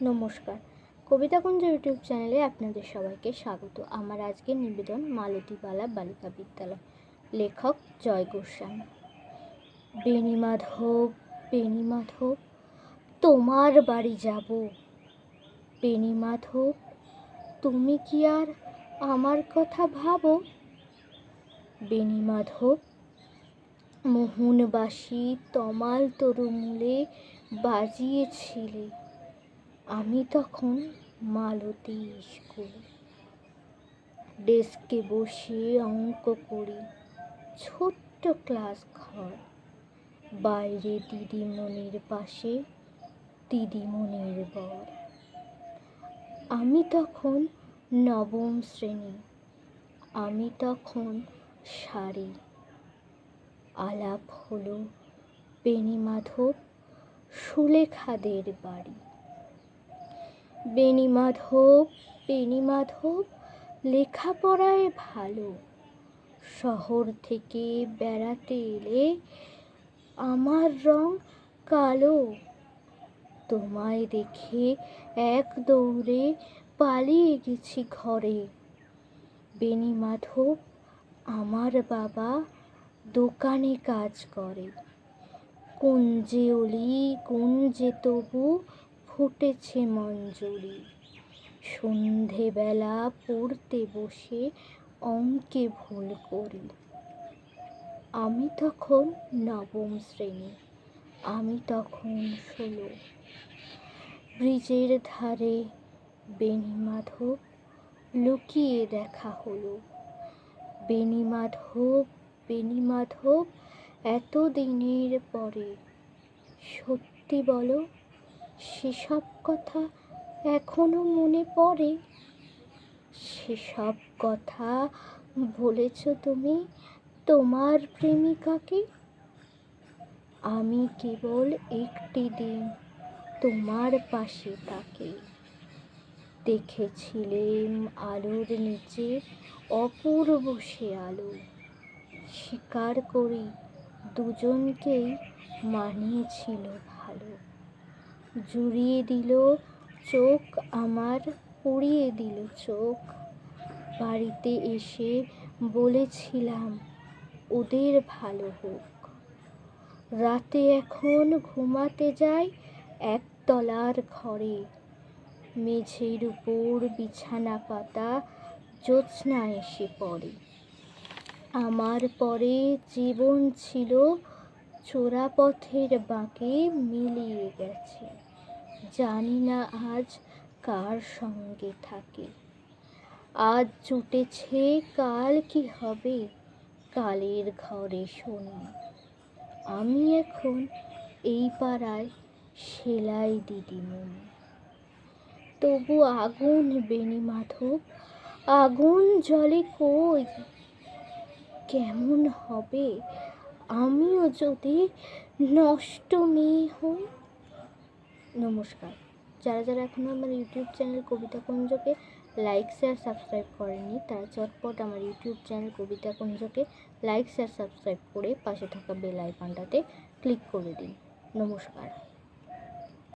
নমস্কার, কবিতাকুঞ্জ ইউটিউব চ্যানেলে আপনাদের সবাইকে স্বাগত। আমার আজকের নিবেদন মালতীবালা বালিকা বিদ্যালয়, লেখক জয় গোস্বামী। বেণীমাধব, বেণীমাধব, তোমার বাড়ি যাব। বেণীমাধব, তুমি কি আর আমার কথা ভাবো? বেণীমাধব, মোহনবাসী তমাল তরুমূলে বাজিয়েছিলে, আমি তখন মালতী স্কুলে। ডেস্কে বসে অঙ্ক করি, ছোট্ট ক্লাস ঘর, বাইরে দিদিমণির পাশে দিদিমণির বর। আমি তখন নবম শ্রেণী, আমি তখন শাড়ি। আলাপ হলো বেণীমাধব সুলেখাদের বাড়ি। বেণীমাধব, বেণীমাধব, লেখাপড়ায় ভালো, শহর থেকে বেড়াতে এলে আমার রং কালো। তোমায় দেখে এক দৌড়ে পালিয়ে গেছি ঘরে। বেণীমাধব, আমার বাবা দোকানে কাজ করে। কুঞ্জে অলি কুঞ্জে তবু ফুটেছে মঞ্জুরি। সন্ধেবেলা পড়তে বসে অঙ্কে ভুল করি। আমি তখন নবম শ্রেণী, আমি তখন 16। ব্রিজের ধারে বেণীমাধব লুকিয়ে দেখা হলো। বেণীমাধব, বেণীমাধব, এতদিনের পরে সত্যি বলো, সেসব কথা এখনো মনে পড়ে? সেসব কথা বলেছ তুমি তোমার প্রেমিকাকে? আমি কেবল একটি দিন তোমার পাশে তাকে দেখেছিলেম আলোর নিচে অপূর্ব সে আলো। স্বীকার করি দুজনকেই মানিয়েছিল ভালো। জুড়িয়ে দিল চোখ আমার, পুড়িয়ে দিল চোখ। বাড়িতে এসে বলেছিলাম ওদের ভালো হোক। রাতে এখন ঘুমাতে যাই একতলার ঘরে। মেঝের উপর বিছানা পাতা, জ্যোৎস্না এসে পড়ে। আমার পরে জীবন ছিল চোরাপথের বাঁকে মিলিয়ে গেছে। জানি না আজ কার সঙ্গে থাকে। আজ জুটেছে কাল কি হবে, কালের ঘরে শোনে। আমি এখন এই পাড়ায় সেলাই দিদিমণি। তবু আগুন বেণীমাধব, আগুন জ্বলে কই? কেমন হবে আমিও যদি নষ্ট মেয়ে হই? নমস্কার। যারা যারা এখনও আমার ইউটিউব চ্যানেল কবিতাকুঞ্জকে লাইক শেয়ার সাবস্ক্রাইব করেননি, তারা চটপট আমার ইউটিউব চ্যানেল কবিতাকুঞ্জকে লাইক শেয়ার সাবস্ক্রাইব করে পাশে থাকা বেল আইকনটাতে ক্লিক করে দিন। নমস্কার।